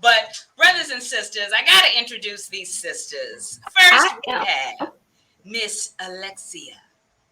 But brothers and sisters, I got to introduce these sisters. First, we have Miss Alexia.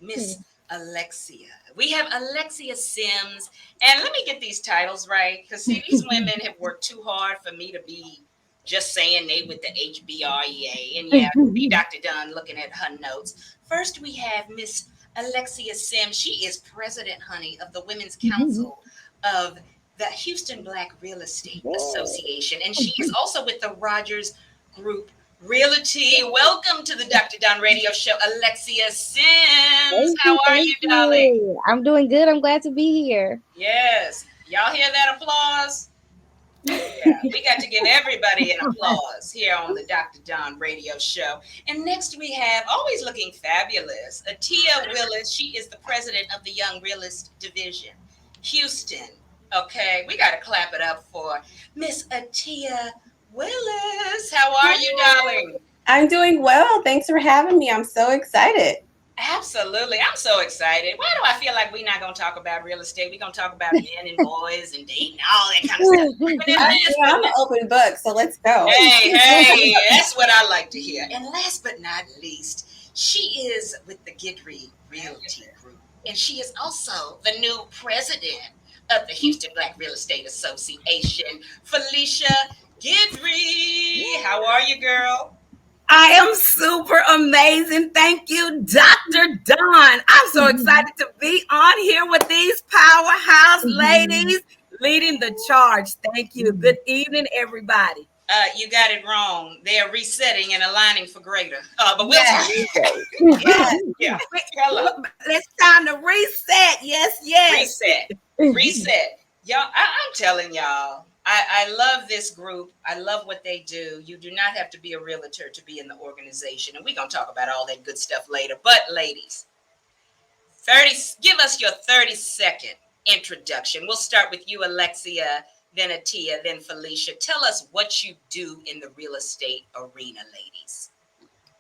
Miss Alexia. We have Alexia Sims. And let me get these titles right, because see, these women have worked too hard for me to be just saying they with the HBREA. And yeah, be Dr. Dunn looking at her notes. First, we have Miss Alexia Sims. She is president, honey, of the Women's Council of the Houston Black Real Estate Association. And she is also with the Rogers Group Realty. Welcome to the Dr. Don Radio Show, Alexia Sims. How are you, darling? I'm doing good. I'm glad to be here. Yes. Y'all hear that applause? Yeah, we got to give everybody an applause here on the Dr. Don Radio Show. And next we have, always looking fabulous, Atia Willis. She is the president of the Young Realist Division, Houston. Okay, we got to clap it up for Miss Atia Willis. How are you, darling? I'm doing well. Thanks for having me. I'm so excited. Absolutely. I'm so excited. Why do I feel like we're not going to talk about real estate? We're going to talk about men and boys and dating, all that kind of stuff. I'm an open book, so let's go. Hey, that's what I like to hear. And last but not least, she is with the Guidry Realty Group, and she is also the new president of the Houston Black Real Estate Association, Felicia Guidry. How are you, girl? I am super amazing. Thank you, Dr. Don. I'm so excited to be on here with these powerhouse ladies leading the charge. Thank you. Good evening, everybody. You got it wrong. They're resetting and aligning for greater. But we'll yeah. It's time to reset. Yes. Reset. Y'all, I'm telling y'all, I love this group. I love what they do. You do not have to be a realtor to be in the organization. And we're going to talk about all that good stuff later. But ladies, give us your 30-second introduction. We'll start with you, Alexia, then Atia, then Felicia. Tell us what you do in the real estate arena, ladies.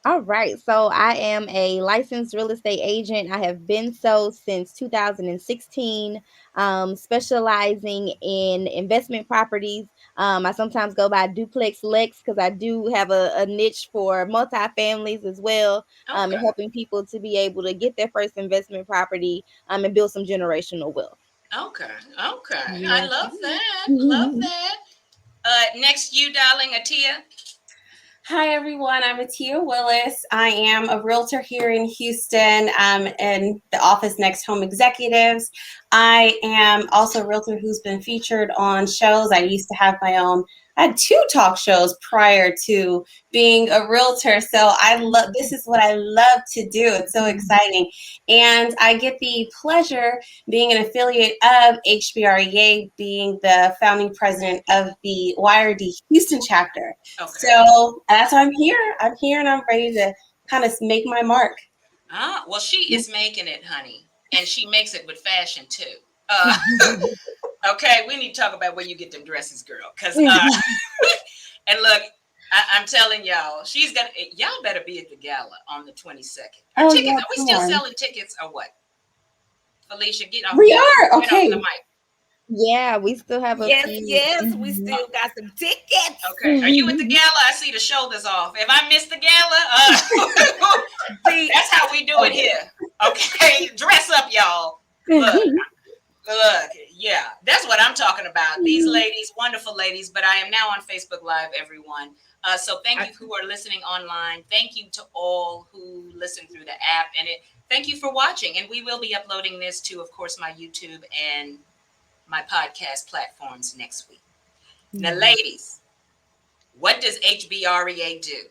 All right. So I am a licensed real estate agent. I have been so since 2016, specializing in investment properties. I sometimes go by Duplex Lex because I do have a niche for multifamilies as well, and helping people to be able to get their first investment property and build some generational wealth. Okay. I love that. Next, you, darling, Atia. Hi, everyone. I'm Atia Willis. I am a realtor here in Houston in the office Next Home Executives. I am also a realtor who's been featured on shows. I used to have my own. I had 2 talk shows prior to being a realtor. So this is what I love to do. It's so exciting. And I get the pleasure being an affiliate of HBREA, being the founding president of the YRD Houston chapter. Okay. So that's why I'm here. I'm here and I'm ready to kind of make my mark. Well, she is making it, honey. And she makes it with fashion too. Okay, we need to talk about where you get them dresses, girl. Cause and look, I'm telling y'all, y'all better be at the gala on the 22nd. Are we still selling tickets or what? Felicia, get on. We are okay. On the mic. Yeah, we still have a Yes, we still got some tickets. Okay, are you at the gala? I see the shoulders off. If I missed the gala, that's how we do it here. Okay, dress up, y'all. Look, yeah, that's what I'm talking about. These ladies, wonderful ladies, but I am now on Facebook Live, everyone. So thank you who are listening online. Thank you to all who listen through the app. And thank you for watching. And we will be uploading this to, of course, my YouTube and my podcast platforms next week. Now, ladies, what does HBREA do?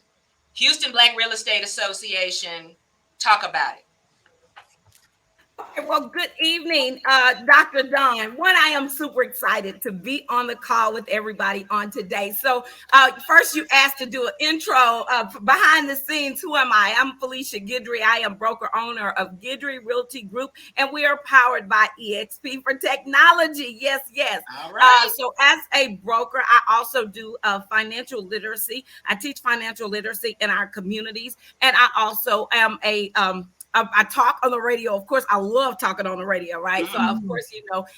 Houston Black Real Estate Association. Talk about it. Well, good evening, Dr. Don. I am super excited to be on the call with everybody on today. So first you asked to do an intro behind the scenes. Who am I? I'm Felicia Guidry. I am broker owner of Guidry Realty Group, and we are powered by EXP for technology. Yes. All right. So as a broker, I also do financial literacy. I teach financial literacy in our communities, and I also am a I talk on the radio. Of course, I love talking on the radio, right? So of course,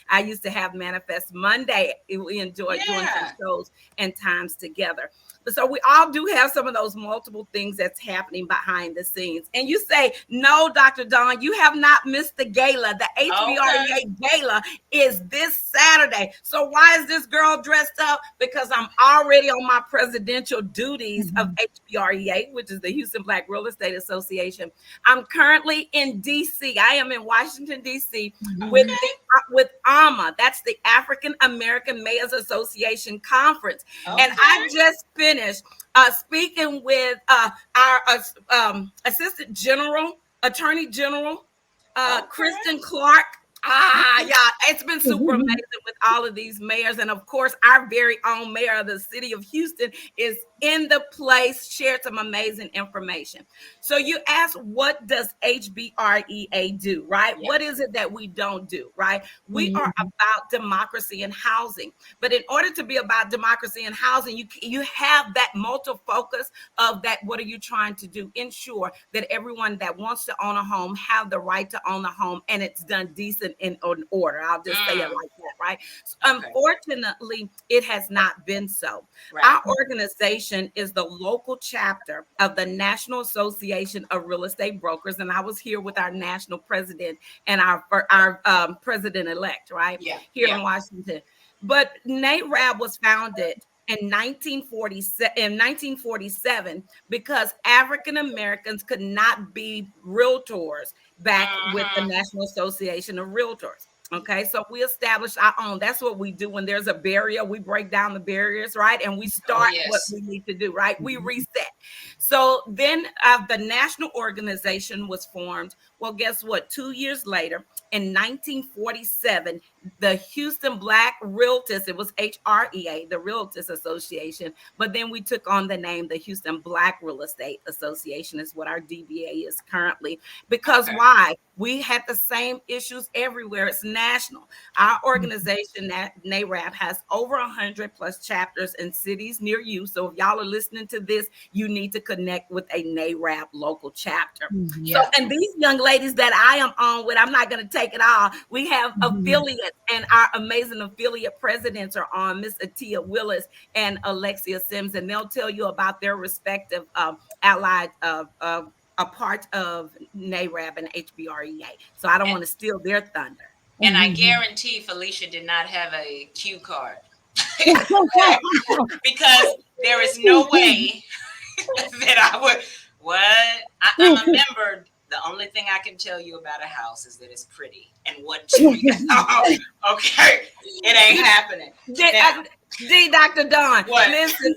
I used to have Manifest Monday. We enjoyed doing some shows and times together. So we all do have some of those multiple things that's happening behind the scenes. And you say, no, Dr. Dawn, you have not missed the gala. The HBREA gala is this Saturday. So why is this girl dressed up? Because I'm already on my presidential duties of HBREA, which is the Houston Black Real Estate Association. I'm currently in DC. I am in Washington, DC with AMA. That's the African American Mayors Association Conference. And I just finished speaking with our Assistant General, Attorney General, Kristen Clark. Yeah, it's been super amazing with all of these mayors. And of course, our very own mayor of the city of Houston is in the place, shared some amazing information. So you asked, what does HBREA do, right? Yeah. What is it that we don't do, right? We are about democracy and housing. But in order to be about democracy and housing, you have that multi-focus of that. What are you trying to do? Ensure that everyone that wants to own a home have the right to own a home, and it's done decent in order. I'll just say it like that, right? So unfortunately, it has not been so. Right. Our organization is the local chapter of the National Association of Real Estate Brokers, and I was here with our national president and our president-elect, right? Yeah. Here in Washington. But NAREB was founded in 1947 because African Americans could not be realtors back with the National Association of Realtors. Okay, so we established our own. That's what we do when there's a barrier. We break down the barriers, right? And we start what we need to do, right? We reset. So then the national organization was formed. Well, guess what? 2 years later, in 1947, the Houston Black Realtors, it was HREA, the Realtors Association, but then we took on the name, the Houston Black Real Estate Association is what our DBA is currently. Because why? We had the same issues everywhere. It's national. Our organization, NAREB, has over 100 plus chapters in cities near you. So if y'all are listening to this, you need to connect with a NAREB local chapter. So, and these young ladies that I am on with, I'm not going to take it all. We have affiliates, and our amazing affiliate presidents are on, Miss Atia, Willis, and Alexia Sims, and they'll tell you about their respective allied a part of NAREB and HBREA. So I don't want to steal their thunder. And I guarantee Felicia did not have a cue card. Because there is no way that I would. I'm a member. The only thing I can tell you about a house is that it's pretty. And what okay, it ain't happening. Dr. Dawn, what? Listen,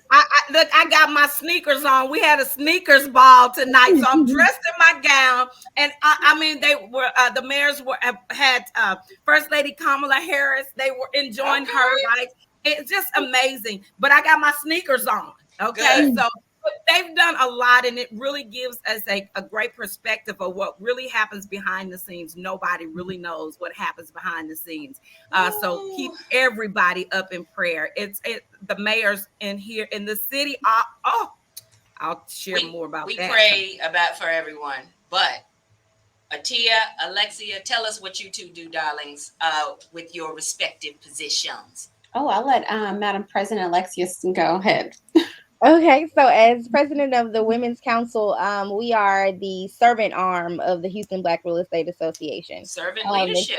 look, I got my sneakers on. We had a sneakers ball tonight, so I'm dressed in my gown. And I mean, they were the mayors had First Lady Kamala Harris. They were enjoying her, right? It's just amazing. But I got my sneakers on. Okay, so they've done a lot, and it really gives us a great perspective of what really happens behind the scenes. Nobody really knows what happens behind the scenes. So keep everybody up in prayer. The mayors in here in the city. I'll share more about that. We pray for everyone. But Atia, Alexia, tell us what you two do, darlings, with your respective positions. Oh, I'll let Madam President Alexia go ahead. Okay, so as president of the Women's Council, we are the servant arm of the Houston Black Real Estate Association. Servant leadership.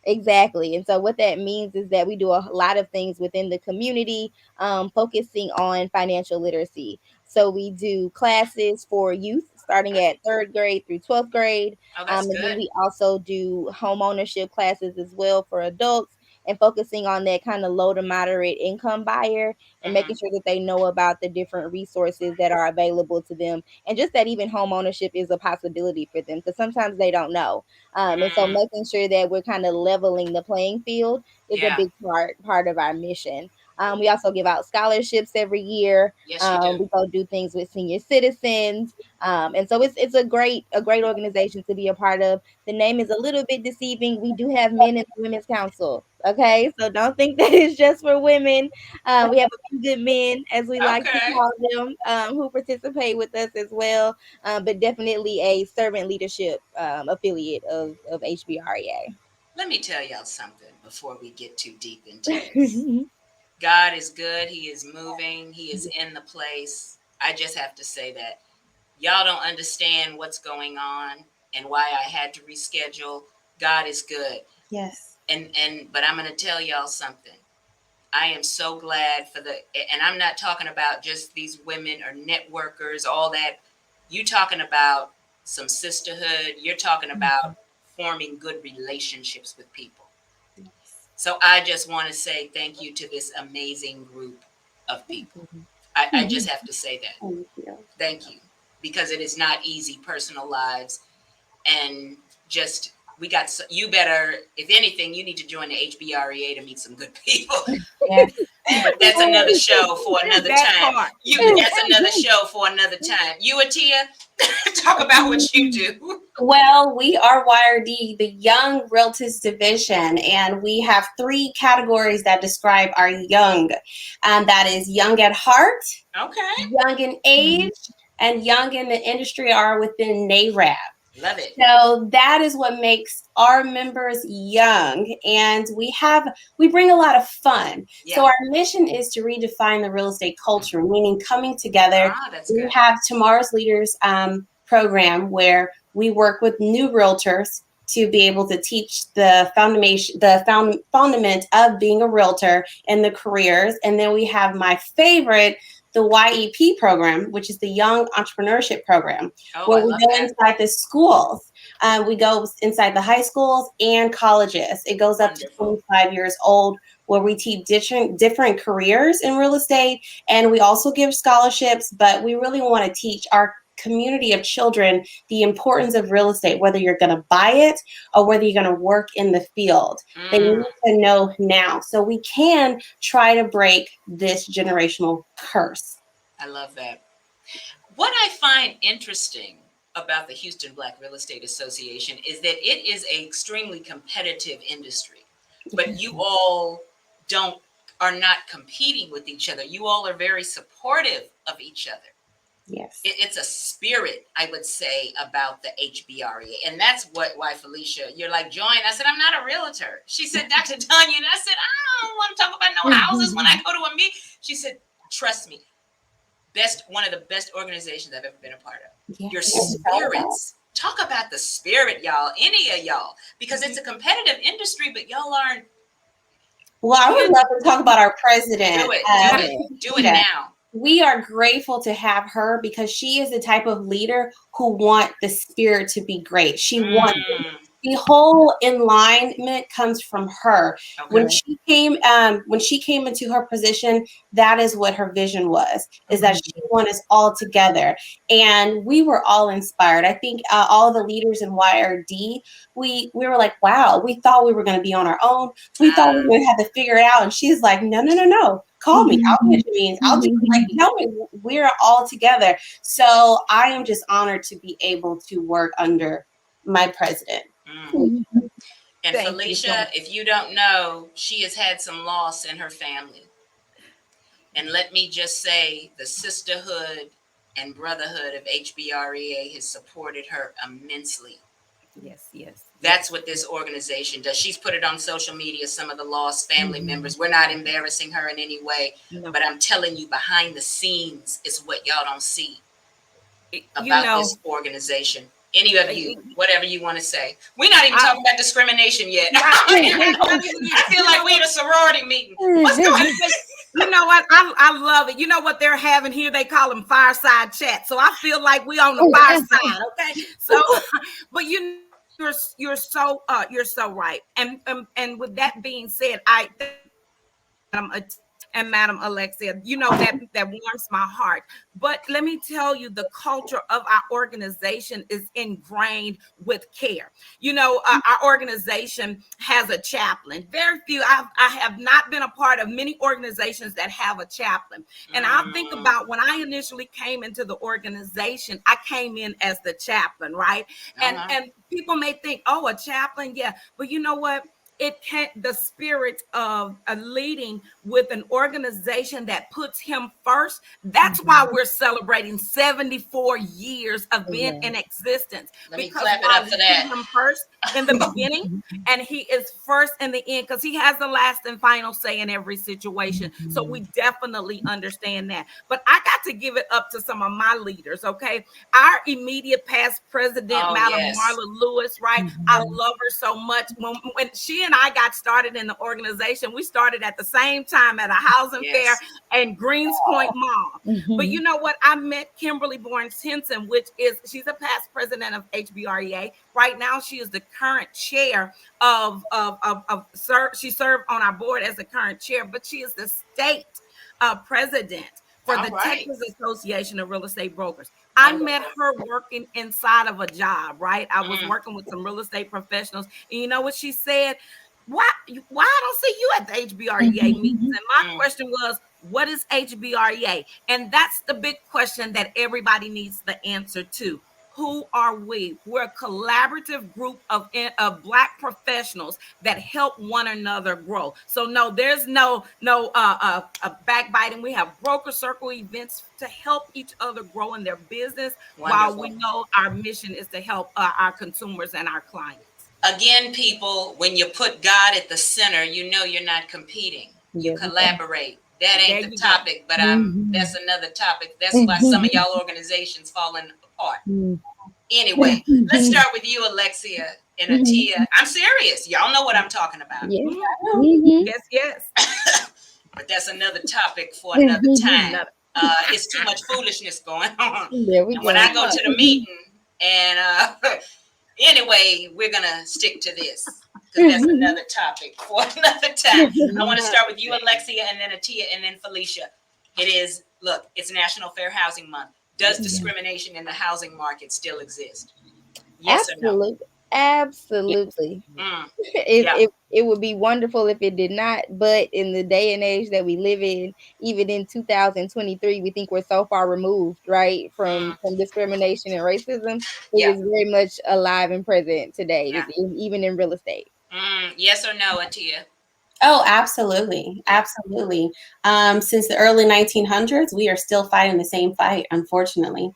Exactly. And so what that means is that we do a lot of things within the community, focusing on financial literacy. So we do classes for youth starting at 3rd grade through 12th grade. And then we also do home ownership classes as well for adults, and focusing on that kind of low to moderate income buyer and making sure that they know about the different resources that are available to them. And just that even home ownership is a possibility for them, because sometimes they don't know. And so making sure that we're kind of leveling the playing field is a big part of our mission. We also give out scholarships every year. Yes, you do. We go do things with senior citizens. And so it's a great organization to be a part of. The name is a little bit deceiving. We do have men in the women's council. Okay, so don't think that it's just for women. We have a few good men, as we like to Okay. call them, who participate with us as well. But definitely a servant leadership affiliate of HBREA. Let me tell y'all something before we get too deep into this. God is good. He is moving. He is in the place. I just have to say that y'all don't understand what's going on and why I had to reschedule. God is good. Yes. But I'm going to tell y'all something. I am so glad and I'm not talking about just these women or networkers, all that. You talking about some sisterhood. You're talking about forming good relationships with people. So I just want to say thank you to this amazing group of people. I just have to say that. Thank you. Thank you. Because it is not easy, personal lives. And just, you better, if anything, you need to join the HBREA to meet some good people. Yes. But that's another show for another time. Part. That's another show for another time. You, Atia, talk about what you do. Well, we are YRD, the Young Realtors Division, and we have 3 categories that describe our young. And that is young at heart, Okay. young in age, and young in the industry are within NARAB. Love it. So that is what makes our members young, and we bring a lot of fun. Yeah. So our mission is to redefine the real estate culture, meaning coming together. That's We good. have Tomorrow's Leaders program where we work with new realtors to be able to teach the fundament of being a realtor and the careers. And then we have my favorite, the YEP program, which is the Young Entrepreneurship Program, where we go inside the schools. We go inside the high schools and colleges. It goes up to 25 years old, where we teach different careers in real estate. And we also give scholarships, but we really want to teach our community of children the importance of real estate, whether you're going to buy it or whether you're going to work in the field. They need to know now, so we can try to break this generational curse. I love that. What I find interesting about the Houston Black Real Estate Association is that it is an extremely competitive industry, but you all are not competing with each other. You all are very supportive of each other. Yes. It's a spirit, I would say, about the HBREA. And that's why, Felicia, you're like, join. I said, I'm not a realtor. She said, Dr. Tanya. And I said, I don't want to talk about no houses when I go to a meeting. She said, trust me, one of the best organizations I've ever been a part of. Yeah. Your spirits. Talk about the spirit, y'all, any of y'all, because it's a competitive industry, but y'all aren't. Well, I would love to talk about our president. Do it now. We are grateful to have her because she is the type of leader who wants the spirit to be great. She wants the whole alignment comes from her. Okay. When she came into her position, that is what her vision was, is that she wanted us all together. And we were all inspired. I think all the leaders in YRD, we were like, wow, we thought we were going to be on our own. We thought we were going to have to figure it out. And she's like, no. Call me. I'll get your meetings. I'll do tell me. We're all together. So I am just honored to be able to work under my president. And Felicia, if you don't know, she has had some loss in her family. And let me just say, the sisterhood and brotherhood of HBREA has supported her immensely. Yes. That's what this organization does. She's put it on social media, some of the lost family members. We're not embarrassing her in any way, but I'm telling you, behind the scenes is what y'all don't see about this organization. Any of you, whatever you want to say. We're not even talking about discrimination yet. I feel like we're at a sorority meeting. What's going on? You know what? I love it. You know what they're having here? They call them fireside chats. So I feel like we on the fireside. Okay. So, but you're so right. And with that being said, and Madam Alexia. You know that warms my heart. But let me tell you, the culture of our organization is ingrained with care. You know, our organization has a chaplain. Very few. I have not been a part of many organizations that have a chaplain. And I think about when I initially came into the organization, I came in as the chaplain, right? And people may think, oh, a chaplain, yeah. But you know what? It can't, the spirit of leading with an organization that puts him first. That's why we're celebrating 74 years of being in existence. Let me clap it up for that. Him first in the beginning, and he is first in the end, because he has the last and final say in every situation. So we definitely understand that. But I got to give it up to some of my leaders, okay? Our immediate past president, Madam Marla Lewis, right? I love her so much. When she and I got started in the organization, we started at the same time at a housing fair in Greens Point Mall. But you know what? I met Kimberly Barnes Henson, she's a past president of HBREA. Right now, she is the current chair she served on our board as the current chair, but she is the state president for the Texas Association of Real Estate Brokers. I met her working inside of a job, right? I was working with some real estate professionals, and you know what she said? Why I don't see you at the HBREA meetings? And my question was, what is HBREA? And that's the big question that everybody needs the answer to. Who are we? We're a collaborative group of Black professionals that help one another grow. So no, there's no backbiting. We have broker circle events to help each other grow in their business. Wonderful. While we know our mission is to help our consumers and our clients. Again, people, when you put God at the center, you know you're not competing. You collaborate. That ain't the topic, but that's another topic. That's why some of y'all organizations falling apart. Anyway, let's start with you, Alexia and Atia. I'm serious. Y'all know what I'm talking about. Yes. But that's another topic for another time. It's too much foolishness going on. And when I go to the meeting, and anyway, we're gonna stick to this, because that's another topic for another time. I want to start with you, Alexia, and then Atia, and then Felicia. It's National Fair Housing Month. Does discrimination in the housing market still exist? Yes or no? Absolutely. It would be wonderful if it did not, but in the day and age that we live in, even in 2023, we think we're so far removed, right, from discrimination and racism. It is very much alive and present today, even in real estate. Yes or no, Atia? Oh, absolutely. Absolutely. Since the early 1900s, we are still fighting the same fight, unfortunately.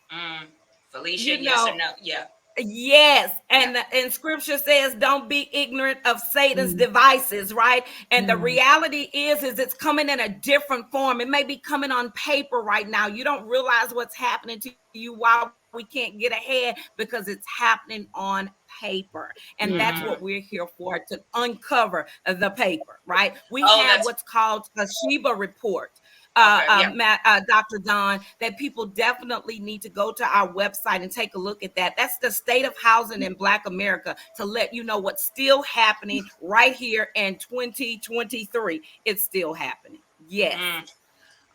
Felicia, yes or no? Yeah. Yes. And scripture says, don't be ignorant of Satan's devices, right? And the reality is it's coming in a different form. It may be coming on paper right now. You don't realize what's happening to you while we can't get ahead, because it's happening on paper. And that's what we're here for, to uncover the paper, right? We have what's called a Sheba report. Dr. Don, that people definitely need to go to our website and take a look at that. That's the state of housing in Black America, to let you know what's still happening right here in 2023. It's still happening. Yes.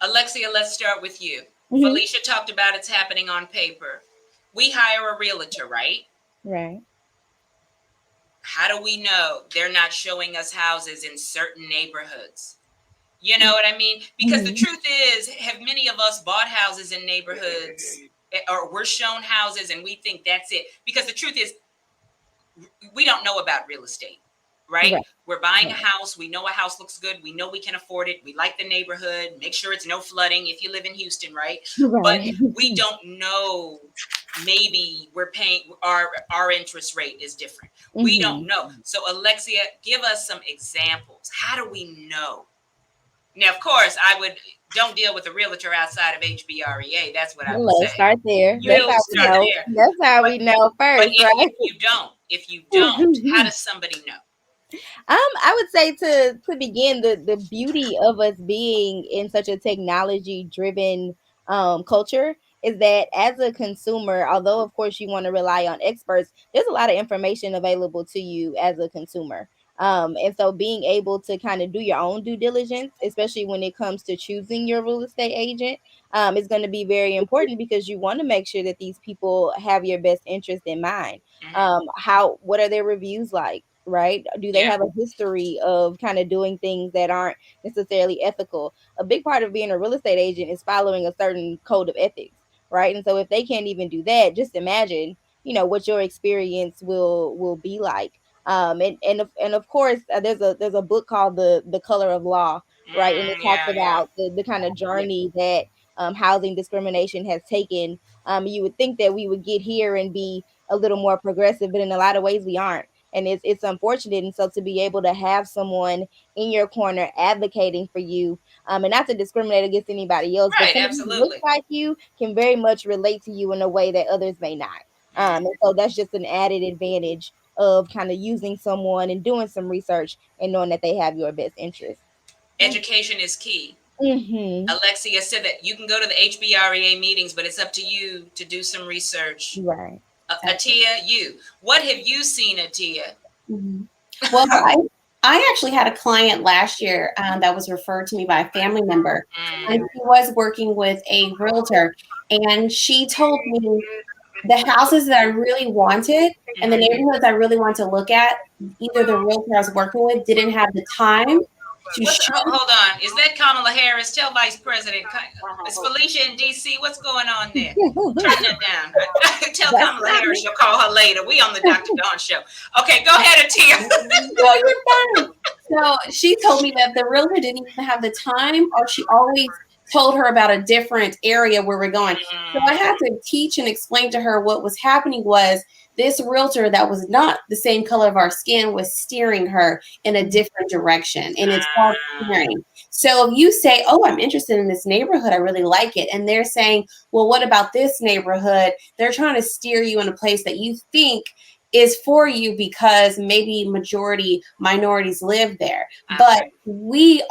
Alexia, let's start with you. Felicia talked about it's happening on paper. We hire a realtor, right? Right. How do we know they're not showing us houses in certain neighborhoods? You know what I mean? Because the truth is, have many of us bought houses in neighborhoods, or we're shown houses and we think that's it? Because the truth is, we don't know about real estate, right? We're buying a house. We know a house looks good. We know we can afford it. We like the neighborhood. Make sure it's no flooding if you live in Houston, right? But we don't know. Maybe we're paying, our interest rate is different. We don't know. So Alexia, give us some examples. How do we know? Now, of course, don't deal with a realtor outside of HBREA. That's what I would say. Let's start there. That's how we know first. But if you don't, how does somebody know? I would say to begin, the beauty of us being in such a technology driven culture is that as a consumer, although of course you want to rely on experts, there's a lot of information available to you as a consumer. And so being able to kind of do your own due diligence, especially when it comes to choosing your real estate agent, is going to be very important, because you want to make sure that these people have your best interest in mind. What are their reviews like? Right? Do they have a history of kind of doing things that aren't necessarily ethical? A big part of being a real estate agent is following a certain code of ethics, right? And so if they can't even do that, just imagine, what your experience will be like. And of course, there's a book called the Color of Law, right? And it talks about the kind of journey that housing discrimination has taken. You would think that we would get here and be a little more progressive, but in a lot of ways we aren't. And it's unfortunate. And so to be able to have someone in your corner advocating for you, and not to discriminate against anybody else, but someone who looks like you can very much relate to you in a way that others may not. And so that's just an added advantage of kind of using someone and doing some research and knowing that they have your best interest. Education is key. Alexia said that you can go to the HBREA meetings, but it's up to you to do some research. Right. Atia, what have you seen, Atia? Well, I actually had a client last year that was referred to me by a family member, and she was working with a realtor, and she told me the houses that I really wanted and the neighborhoods I really wanted to look at, either the realtor I was working with didn't have the time to show. Hold on. Is that Kamala Harris? Tell Vice President. It's Felicia in D.C. What's going on there? Turn that down. Tell Kamala Harris you'll call her later. We on the Dr. Dawn show. Okay, go ahead, Atia. No, you're fine. So she told me that the realtor didn't even have the time, or she always told her about a different area where we're going. So I had to teach and explain to her what was happening was this realtor that was not the same color of our skin was steering her in a different direction. And it's called steering. So if you say, oh, I'm interested in this neighborhood, I really like it. And they're saying, well, what about this neighborhood? They're trying to steer you in a place that you think is for you because maybe majority minorities live there. But we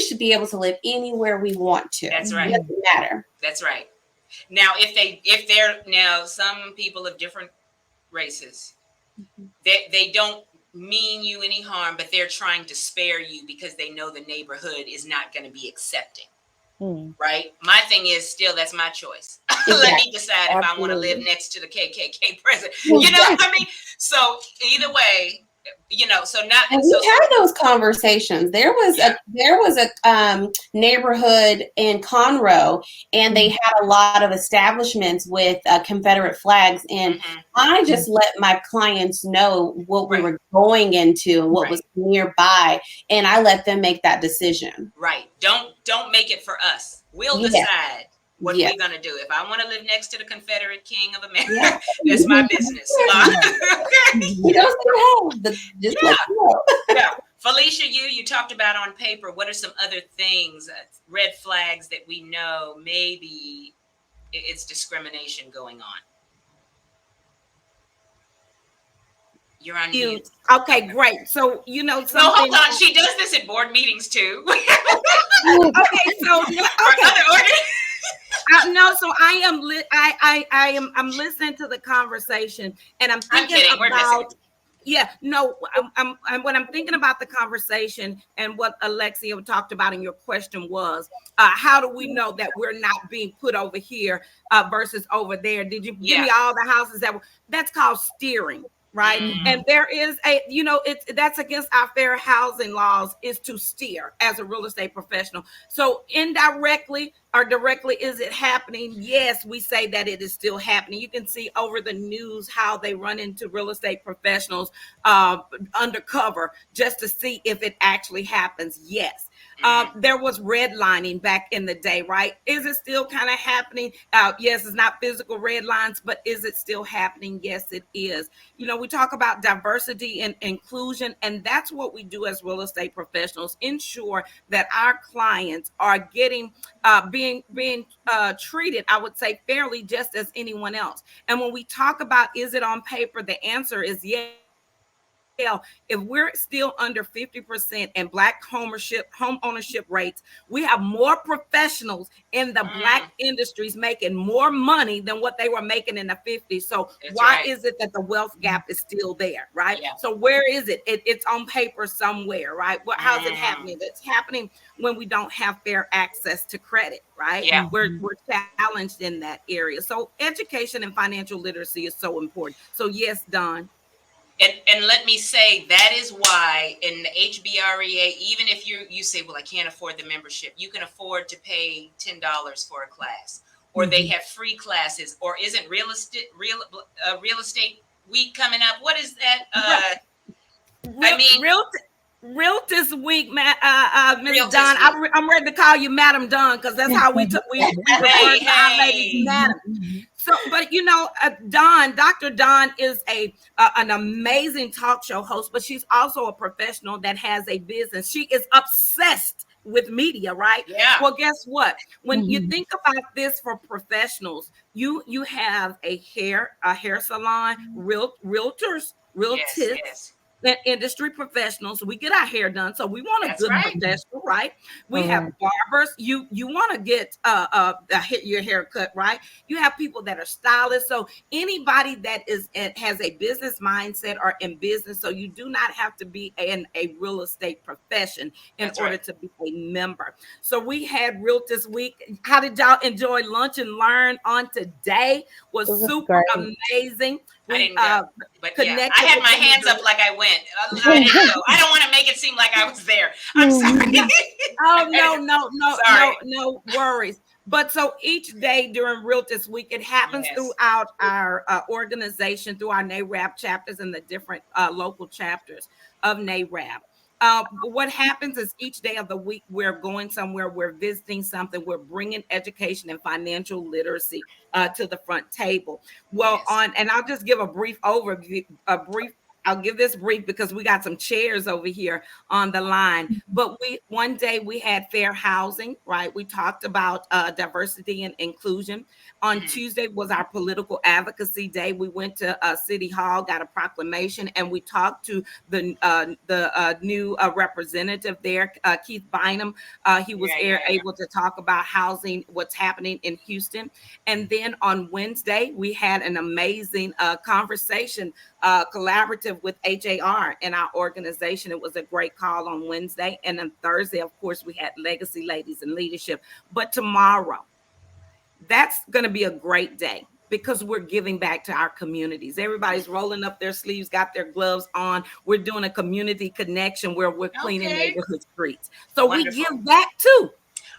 should be able to live anywhere we want to. That's right. It doesn't matter. That's right. Now, if they're now some people of different races, they don't mean you any harm, but they're trying to spare you because they know the neighborhood is not going to be accepting. Right. My thing is still, that's my choice. Let me decide if I want to live next to the KKK president. You know what I mean? So either way, so not. And we had those conversations. There was a neighborhood in Conroe, and they had a lot of establishments with Confederate flags. And I just let my clients know what we were going into, what was nearby, and I let them make that decision. Right. Don't make it for us. We'll decide what we're going to do. If I want to live next to the Confederate King of America, that's my business. Felicia, you talked about on paper. What are some other things, red flags that we know maybe it's discrimination going on? You're on mute. Okay, great. So, something. No, hold on. She does this at board meetings too. Okay, so no, so I'm listening to the conversation, and I'm thinking about. When I'm thinking about the conversation and what Alexia talked about in your question was, how do we know that we're not being put over here versus over there? Did you give me all the houses that's called steering? Right. And there is that's against our fair housing laws, is to steer as a real estate professional. So indirectly or directly, is it happening? Yes, we say that it is still happening. You can see over the news how they run into real estate professionals undercover just to see if it actually happens. Yes. There was redlining back in the day, right? Is it still kind of happening? Yes, it's not physical red lines, but is it still happening? Yes, it is. We talk about diversity and inclusion, and that's what we do as real estate professionals, ensure that our clients are getting being treated, I would say, fairly, just as anyone else. And when we talk about, is it on paper? The answer is yes. if we're still under 50% in Black home ownership rates, we have more professionals in the Black industries making more money than what they were making in the 50s. So why is it that the wealth gap is still there, right? Yeah. So where is it? It's on paper somewhere, right? How's it happening? It's happening when we don't have fair access to credit, right? Yeah. We're challenged in that area. So education and financial literacy is so important. So yes, Don. And let me say, that is why in the HBREA, even if you say, well, I can't afford the membership, you can afford to pay $10 for a class, or they have free classes, or isn't real estate week coming up? What is that? Realtors Week, Miss Realtors Don. Week. I'm ready to call you Madam Don, because that's how we refer to our ladies, Madam. So, but Dr. Don is an amazing talk show host, but she's also a professional that has a business. She is obsessed with media, right? Yeah. Well, guess what? When you think about this for professionals, you have a hair salon, realtors, Yes. industry professionals. We get our hair done, so we want a good professional, right? We have barbers. You want to get your hair cut, right? You have people that are stylists. So anybody that has a business mindset or in business, so you do not have to be in a real estate profession in order to be a member. So we had Realtors Week. How did y'all enjoy lunch and learn on today? Was super amazing. I didn't go, but yeah, I had my hands up like I went. I didn't go. I don't want to make it seem like I was there. I'm sorry. No worries. But so each day during Realtors Week, it happens throughout our organization, through our NARAB chapters and the different local chapters of NARAB. What happens is each day of the week, we're going somewhere, we're visiting something, we're bringing education and financial literacy to the front table. Well, and I'll just give a brief overview, I'll give this brief because we got some chairs over here on the line. But one day we had fair housing, right? We talked about diversity and inclusion. On Tuesday was our political advocacy day. We went to City Hall, got a proclamation, and we talked to the new representative there, Keith Bynum. He was able to talk about housing, what's happening in Houston. And then on Wednesday, we had an amazing conversation, collaborative with HAR in our organization. It was a great call on Wednesday. And then Thursday, of course, we had Legacy Ladies in Leadership. But tomorrow, that's going to be a great day because we're giving back to our communities. Everybody's rolling up their sleeves, got their gloves on. We're doing a community connection where we're cleaning neighborhood streets. So we give back too.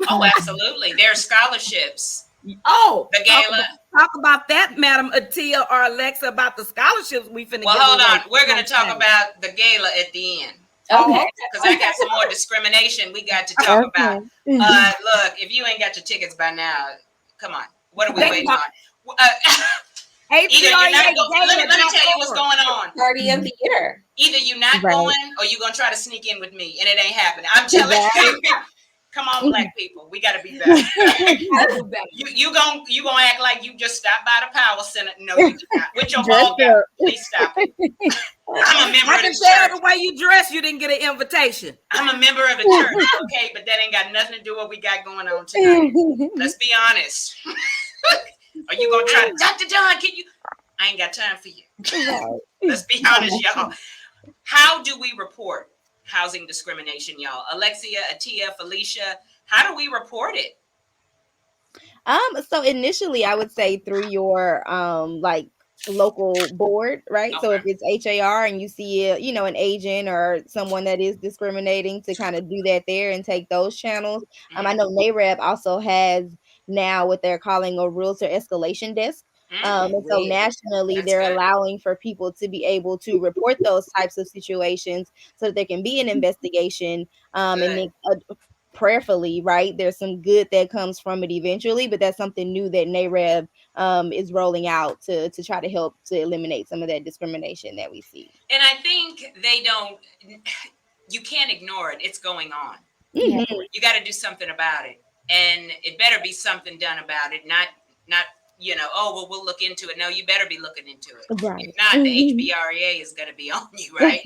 Oh, absolutely. There are scholarships. Oh, the gala. Talk about that, Madam Atia or Alexia, about the scholarships we finna. Well, hold on. We're going to talk about the gala at the end. Okay. Because I got some more discrimination we got to talk about. Look, if you ain't got your tickets by now, come on. What are we waiting on? Either you're not going, let me tell you what's going on. Party of the year. Either you're not going or you're going to try to sneak in with me, and it ain't happening. I'm telling you. Come on, Black people. We got to be better. you gonna act like you just stopped by the Power Center. No, you did not. With your ball gown. Please stop it. I'm a member of the church. I can tell the way you dress, you didn't get an invitation. I'm a member of the church, okay? But that ain't got nothing to do with what we got going on tonight. Let's be honest. Are you gonna try to, Dr. John, can you? I ain't got time for you. Let's be honest, y'all. How do we report housing discrimination, y'all? Alexia, Atia, Felicia, how do we report it? So initially I would say through your like local board, right? Okay. So if it's HAR and you see an agent or someone that is discriminating, to kind of do that there and take those channels. I know NARAB also has now what they're calling a realtor escalation desk. And so nationally, they're allowing for people to be able to report those types of situations so that there can be an investigation. And then prayerfully, right, there's some good that comes from it eventually, but that's something new that NARAB is rolling out to try to help to eliminate some of that discrimination that we see. And I think you can't ignore it. It's going on. You got to do something about it. And it better be something done about it, not you know, oh, well, we'll look into it. No, you better be looking into it. Right. If not, the HBREA is going to be on you, right?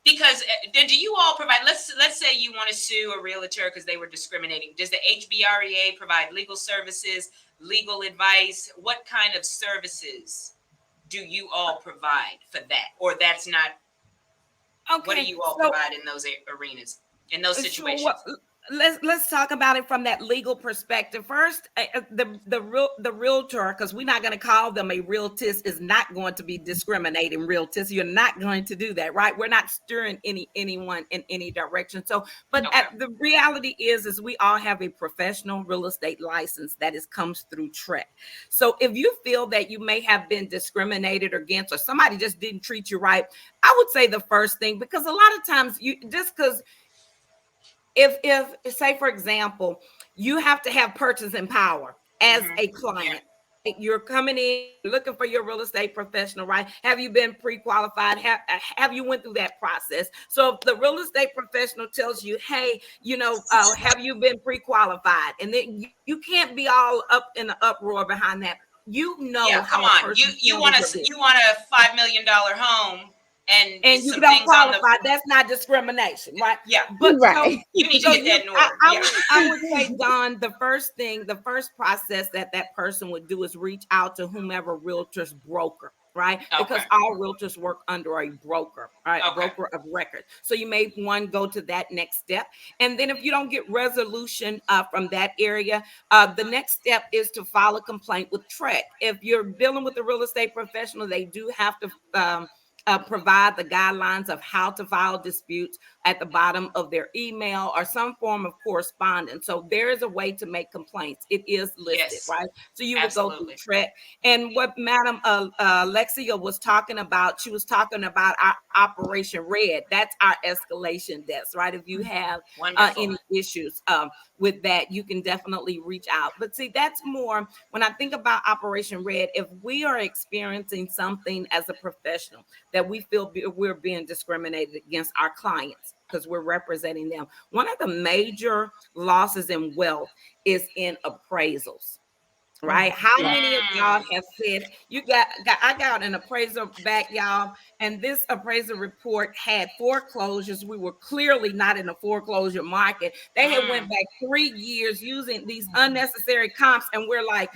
Because do you all provide, let's say you want to sue a realtor because they were discriminating. Does the HBREA provide legal services, legal advice? What kind of services do you all provide for that? Or that's not, what do you all provide in those arenas, in those situations? Let's talk about it from that legal perspective. First, the realtor, because we're not going to call them a realtist, is not going to be discriminating realtist. You're not going to do that, right? We're not steering anyone in any direction. So, but the reality is we all have a professional real estate license that comes through TREC. So if you feel that you may have been discriminated against, or somebody just didn't treat you right, I would say the first thing, because a lot of times if say, for example, you have to have purchasing power as a client. Yeah. You're coming in looking for your real estate professional, right? Have you been pre-qualified? Have you went through that process? So if the real estate professional tells you, hey, you know, have you been pre-qualified? And then you can't be all up in the uproar behind that. You know, yeah, come on. You want a $5 million home. And you don't qualify. That's not discrimination, right? Yeah, but right. So, you need to get that in order. I would say, Don, the first process that person would do is reach out to whomever realtor's broker, right? Okay. Because all realtors work under a broker, right? Okay. Broker of record. So you may go to that next step, and then if you don't get resolution from that area, the next step is to file a complaint with TREC. If you're dealing with a real estate professional, they do have to provide the guidelines of how to file disputes at the bottom of their email or some form of correspondence. So there is a way to make complaints. It is listed, right? So you would go through TREC. And what Madam Alexia was talking about, she was talking about our Operation Red. That's our escalation desk, right? If you have any issues with that, you can definitely reach out. But see, that's more, when I think about Operation Red, if we are experiencing something as a professional that we feel we're being discriminated against our clients because we're representing them, one of the major losses in wealth is in appraisals. Right? How many of y'all have said I got an appraisal back, y'all, and this appraisal report had foreclosures. We were clearly not in a foreclosure market. They had went back 3 years using these unnecessary comps, and we're like,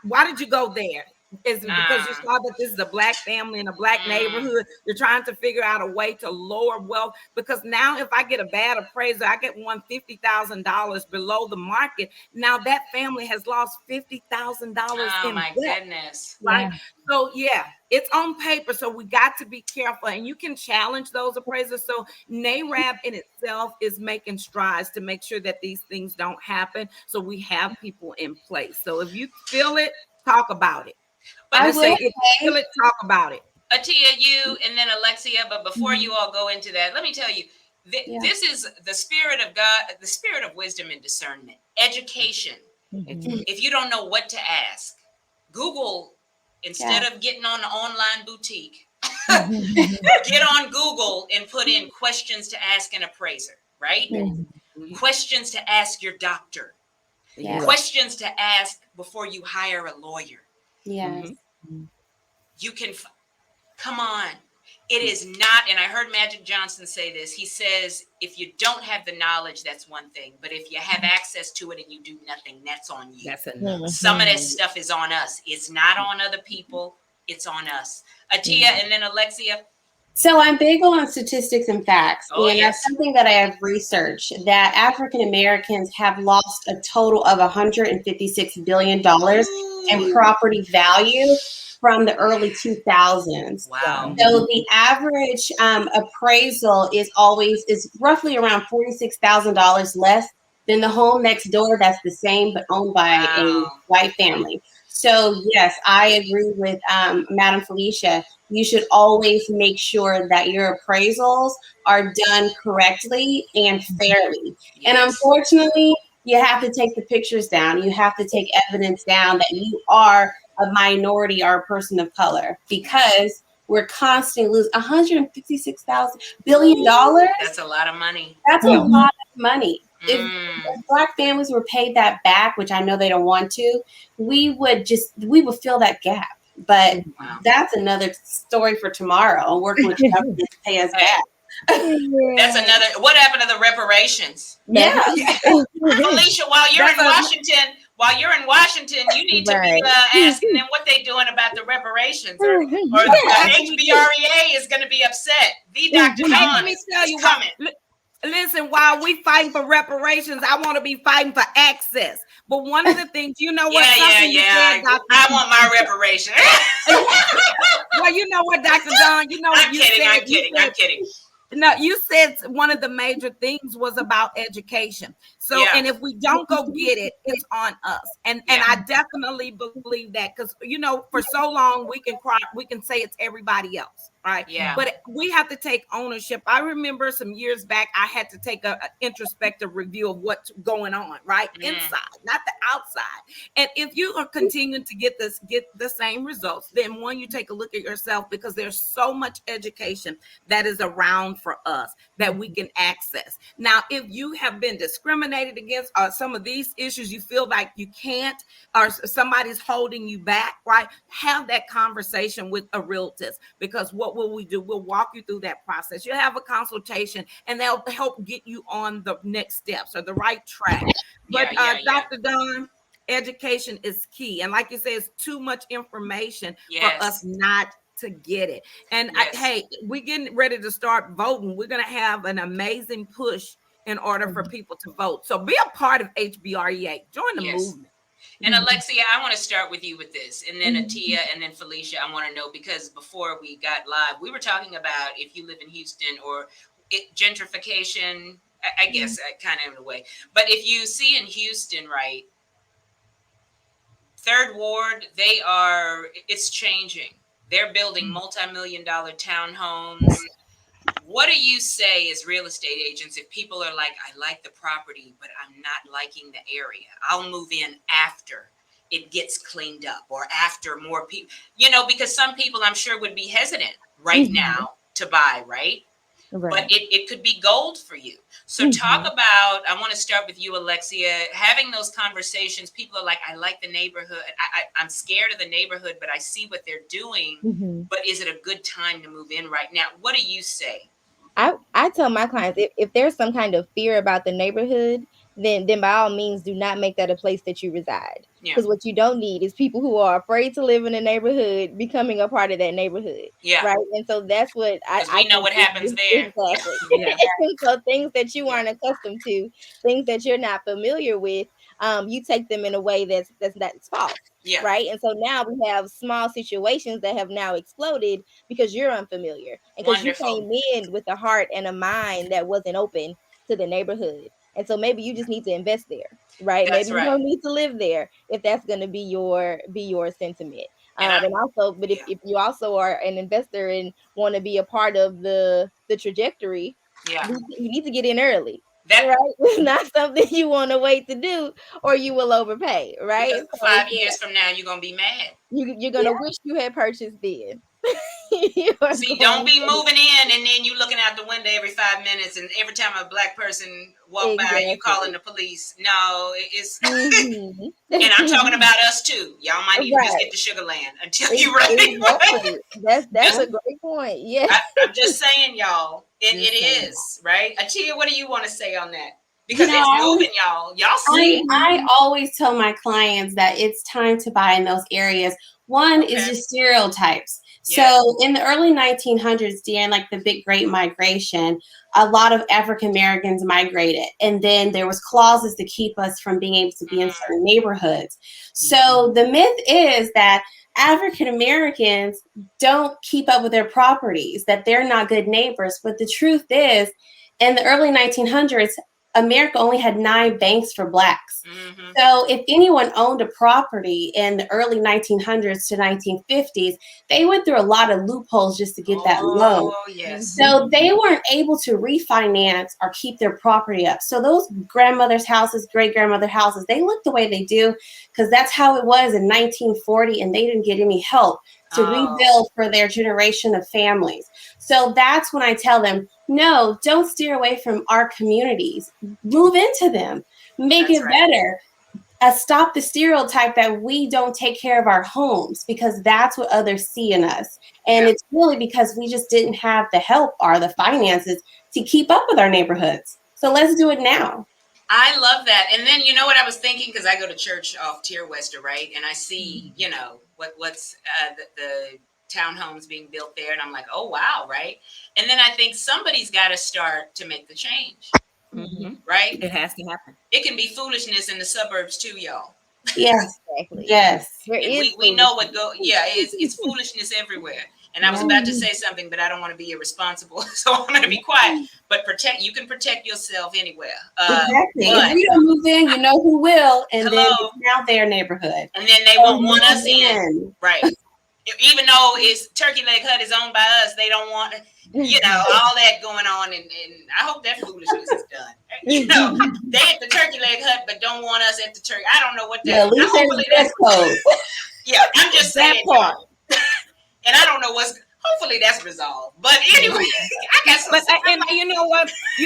why did you go there? Is it because you saw that this is a Black family in a Black neighborhood? You're trying to figure out a way to lower wealth, because now if I get a bad appraisal, I get $50,000 below the market. Now that family has lost $50,000 oh in my debt, goodness. right? Yeah. So it's on paper. So we got to be careful, and you can challenge those appraisers. So NARAB in itself is making strides to make sure that these things don't happen. So we have people in place. So if you feel it, talk about it. But I say, if you feel it, talk about it. Atia, you, and then Alexia. But before you all go into that, let me tell you, this is the spirit of God, the spirit of wisdom and discernment, education. If you don't know what to ask, Google, instead of getting on the online boutique, get on Google and put in questions to ask an appraiser, right? Questions to ask your doctor. Questions to ask before you hire a lawyer. Yes. You can, come on. It is not, and I heard Magic Johnson say this. He says, if you don't have the knowledge, that's one thing. But if you have access to it and you do nothing, that's on you. That's enough. Some of this stuff is on us. It's not on other people. It's on us. Atia, and then Alexia. So I'm big on statistics and facts. And that's something that I have researched, that African Americans have lost a total of $156 billion in property value from the early 2000s. Wow. So the average appraisal is roughly around $46,000 less than the home next door that's the same but owned by a white family. So yes, I agree with Madam Felicia. You should always make sure that your appraisals are done correctly and fairly. And unfortunately, you have to take the pictures down. You have to take evidence down that you are a minority or a person of color, because we're constantly losing $156 billion. That's a lot of money. That's a lot of money. if Black families were paid that back, which I know they don't want to, we would fill that gap. But that's another story for tomorrow. I'm working with the government to pay us back. That's another. What happened to the reparations? Yeah. Felicia, while you're in Washington, you need to be asking them what they doing about the reparations, or HBREA is going to be upset. The Dr. Dawn, let me tell you coming. Listen, while we fighting for reparations, I want to be fighting for access. But one of the things, you know what? I want my reparations. Well, you know what, Dr. Dawn, you know what I'm kidding. No, you said one of the major things was about education. So, and if we don't go get it, it's on us. And I definitely believe that, because, you know, for so long we can say it's everybody else, right? Yeah. But we have to take ownership. I remember some years back, I had to take an introspective review of what's going on, right? Inside, not the outside. And if you are continuing to get the same results, then one, you take a look at yourself, because there's so much education that is around for us that we can access. Now, if you have been discriminated against, or some of these issues you feel like you can't, or somebody's holding you back, right? Have that conversation with a realtor, because what will we do? We'll walk you through that process. You'll have a consultation, and they'll help get you on the next steps or the right track. But Dr. Dawn, education is key. And like you said, it's too much information for us not to get it. And hey, we're getting ready to start voting. We're going to have an amazing push in order for people to vote. So be a part of HBREA. Join the movement. And Alexia, I want to start with you with this, and then Atia, and then Felicia. I want to know, because before we got live, we were talking about if you live in Houston or gentrification, I guess kind of in a way. But if you see in Houston, right, Third Ward, it's changing. They're building multi-million-dollar townhomes. What do you say as real estate agents if people are like, I like the property, but I'm not liking the area? I'll move in after it gets cleaned up, or after more people, you know, because some people I'm sure would be hesitant right now to buy, right? But it could be gold for you. So talk about, I want to start with you, Alexia, having those conversations. People are like, I like the neighborhood. I'm scared of the neighborhood, but I see what they're doing. But is it a good time to move in right now? What do you say? I tell my clients, if there's some kind of fear about the neighborhood, then by all means, do not make that a place that you reside. Because what you don't need is people who are afraid to live in a neighborhood becoming a part of that neighborhood. Right. And so that's what I know what happens there. Exactly. So things that you aren't accustomed to, things that you're not familiar with, you take them in a way that's false. Right. And so now we have small situations that have now exploded because you're unfamiliar, and because you came in with a heart and a mind that wasn't open to the neighborhood. And so maybe you just need to invest there, right? Maybe you don't need to live there if that's going to be your sentiment. And also, but if you also are an investor and want to be a part of the trajectory, you need to get in early. Right? It's not something you want to wait to do, or you will overpay, right? Because 5 years from now, you're going to be mad. You're going to wish you had purchased then. See, don't be moving in and then you looking out the window every 5 minutes, and every time a Black person walk by, you calling the police. No, it's and I'm talking about us too. Y'all might even just get to Sugar Land until you're ready. That's a great point. Yeah, I'm just saying, y'all. It is right. Atia, what do you want to say on that? Because it's moving, y'all. Y'all see. I always tell my clients that it's time to buy in those areas. One is just stereotypes. So in the early 1900s, Dan, like the big Great Migration, a lot of African Americans migrated, and then there was clauses to keep us from being able to be in certain neighborhoods. So the myth is that African Americans don't keep up with their properties, that they're not good neighbors. But the truth is, in the early 1900s, America only had 9 banks for Blacks. So if anyone owned a property in the early 1900s to 1950s, they went through a lot of loopholes just to get that loan. So they weren't able to refinance or keep their property up. So those grandmother's houses, great-grandmother houses, they look the way they do because that's how it was in 1940, and they didn't get any help to rebuild for their generation of families. So that's when I tell them, no, don't steer away from our communities. Move into them. Make it better. Stop the stereotype that we don't take care of our homes, because that's what others see in us. And it's really because we just didn't have the help or the finances to keep up with our neighborhoods. So let's do it now. I love that. And then, you know what I was thinking, because I go to church off Tier Wester, right? And I see, you know, what's the townhomes being built there. And I'm like, oh, wow, right? And then I think somebody's got to start to make the change, right? It has to happen. It can be foolishness in the suburbs too, y'all. Yes, Exactly. yes. We know what it's foolishness everywhere. And I was about to say something, but I don't want to be irresponsible, so I'm going to be quiet. But you can protect yourself anywhere. Exactly. If we don't move in, you know who will, and then it's now their neighborhood. And then they won't want us in. Right. Even though it's Turkey Leg Hut is owned by us, they don't want, you know, all that going on. And I hope that foolishness is done. You know, they at the Turkey Leg Hut, but don't want us at the turkey. I don't know what that is. At least that's close. Yeah, I'm just saying. And I don't know hopefully that's resolved. But anyway, I got some. And you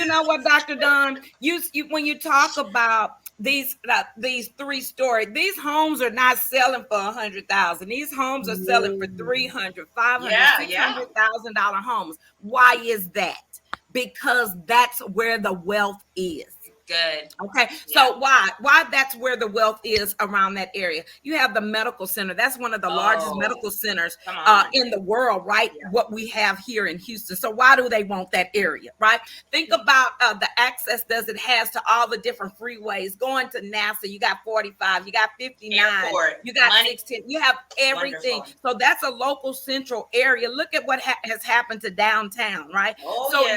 know what, Dr. Don, you when you talk about these 3-story, these homes are not selling for $100,000. These homes are selling for $300,000, $500,000, $600,000 homes. Why is that? Because that's where the wealth is. Good. Okay. So why that's where the wealth is around that area? You have the medical center. That's one of the largest medical centers in the world, right? Yeah. What we have here in Houston. So why do they want that area, right? Think about the access that it has to all the different freeways. Going to NASA, you got 45, you got 59, Airport, you got 16, you have everything. Wonderful. So that's a local central area. Look at what has happened to downtown, right?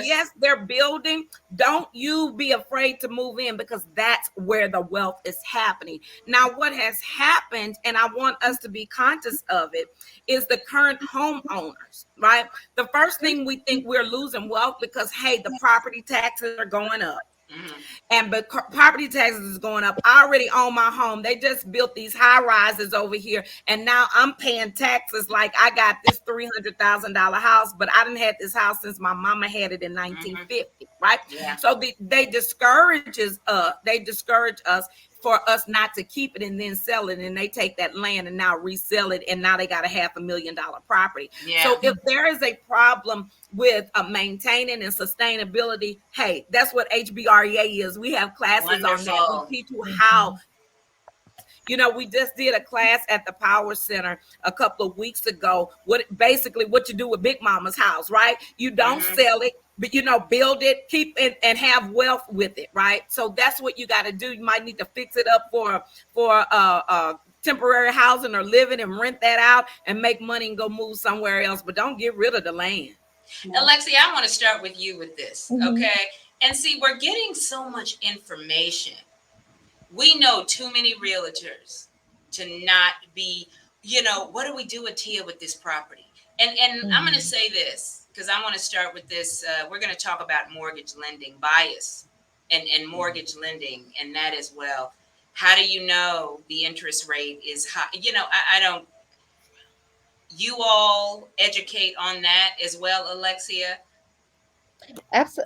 Yes, they're building. Don't you be afraid to move in, because that's where the wealth is happening. Now, what has happened, and I want us to be conscious of it, is the current homeowners, right? The first thing we think we're losing wealth because, hey, the property taxes are going up. And but property taxes is going up. I already own my home. They just built these high rises over here, and now I'm paying taxes like I got this $300,000 house, but I didn't have this house since my mama had it in 1950, right? Yeah. So they discourage us for us not to keep it and then sell it, and they take that land and now resell it, and now they got a $500,000 property. Yeah. So if there is a problem with maintaining and sustainability, hey, that's what HBREA is. We have classes on that. We teach you how. You know, we just did a class at the Power Center a couple of weeks ago. What you do with Big Mama's house, right? You don't sell it, but build it, keep it, and have wealth with it, right? So that's what you got to do. You might need to fix it up for temporary housing or living and rent that out and make money and go move somewhere else. But don't get rid of the land. Alexia, I want to start with you with this, okay? And see, we're getting so much information. We know too many realtors to not be, what do we do, Atia, with this property? And I'm going to say this, because I want to start with this. We're going to talk about mortgage lending bias and mortgage lending and that as well. How do you know the interest rate is high? I don't. You all educate on that as well, Alexia?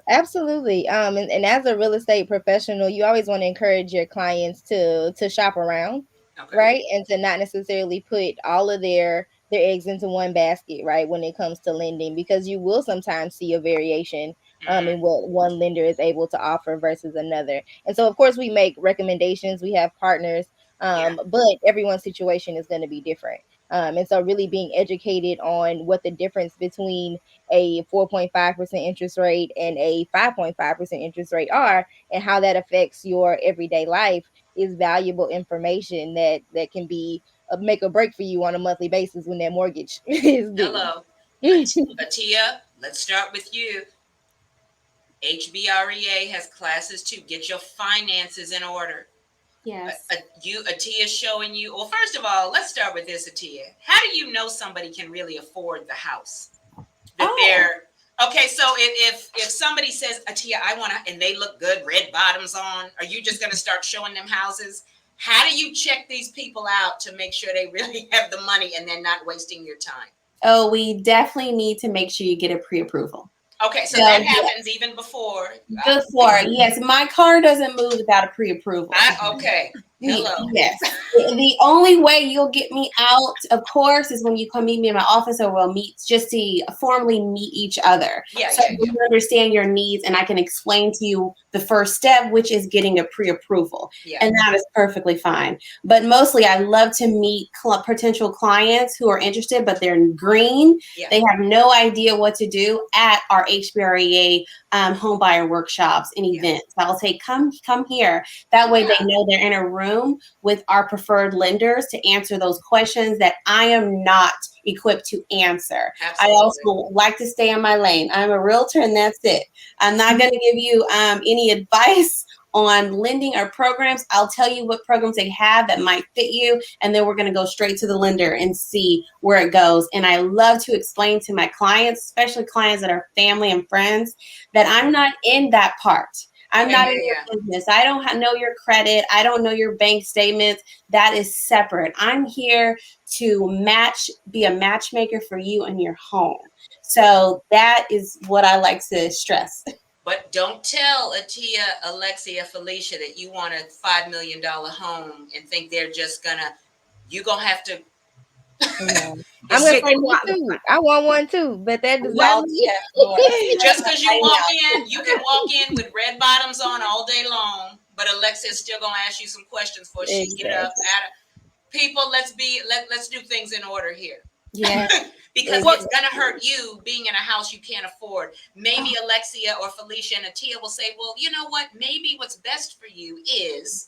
Absolutely. And as a real estate professional, you always want to encourage your clients to shop around, right? And to not necessarily put all of their eggs into one basket, right? When it comes to lending, because you will sometimes see a variation in what one lender is able to offer versus another. And so, of course, we make recommendations. We have partners, but everyone's situation is going to be different. And so really being educated on what the difference between a 4.5% interest rate and a 5.5% interest rate are, and how that affects your everyday life, is valuable information that can be a make or break for you on a monthly basis when that mortgage is due. Hello. Atia, let's start with you. HBREA has classes to get your finances in order. Yes. Atia showing you. Well, first of all, let's start with this, Atia. How do you know somebody can really afford the house? Okay, so if somebody says, Atia, I want to, and they look good, red bottoms on, are you just going to start showing them houses? How do you check these people out to make sure they really have the money and they're not wasting your time? Oh, we definitely need to make sure you get a pre-approval. Okay, so that happens even before. Before, yes. My car doesn't move without a pre-approval. Okay. Hello. Yes. The only way you'll get me out, of course, is when you come meet me in my office, or we'll meet just to formally meet each other. So you understand your needs, and I can explain to you the first step, which is getting a pre-approval. And that is perfectly fine. But mostly I love to meet potential clients who are interested, but they're green. They have no idea what to do at our HBREA home buyer workshops and events. I'll say, come here. That way they know they're in a room with our preferred lenders to answer those questions that I am not equipped to answer. Absolutely. I also like to stay in my lane. I'm a realtor and that's it. I'm not going to give you any advice on lending or programs. I'll tell you what programs they have that might fit you, and then we're going to go straight to the lender and see where it goes. And I love to explain to my clients, especially clients that are family and friends, that I'm not in that part. I'm not in your business. I don't know your credit. I don't know your bank statements. That is separate. I'm here to be a matchmaker for you and your home. So that is what I like to stress. But don't tell Atia, Alexia, Felicia that you want a $5 million home and think they're just you're going to have to. I'm going to say me too. I want one too, but that does not mean. Just because you walk in, you can walk in with red bottoms on all day long, but Alexia's still going to ask you some questions before she get up. People, let's do things in order here. Yeah. Because it's going to hurt you being in a house you can't afford. Maybe Alexia or Felicia and Atia will say, well, you know what? Maybe what's best for you is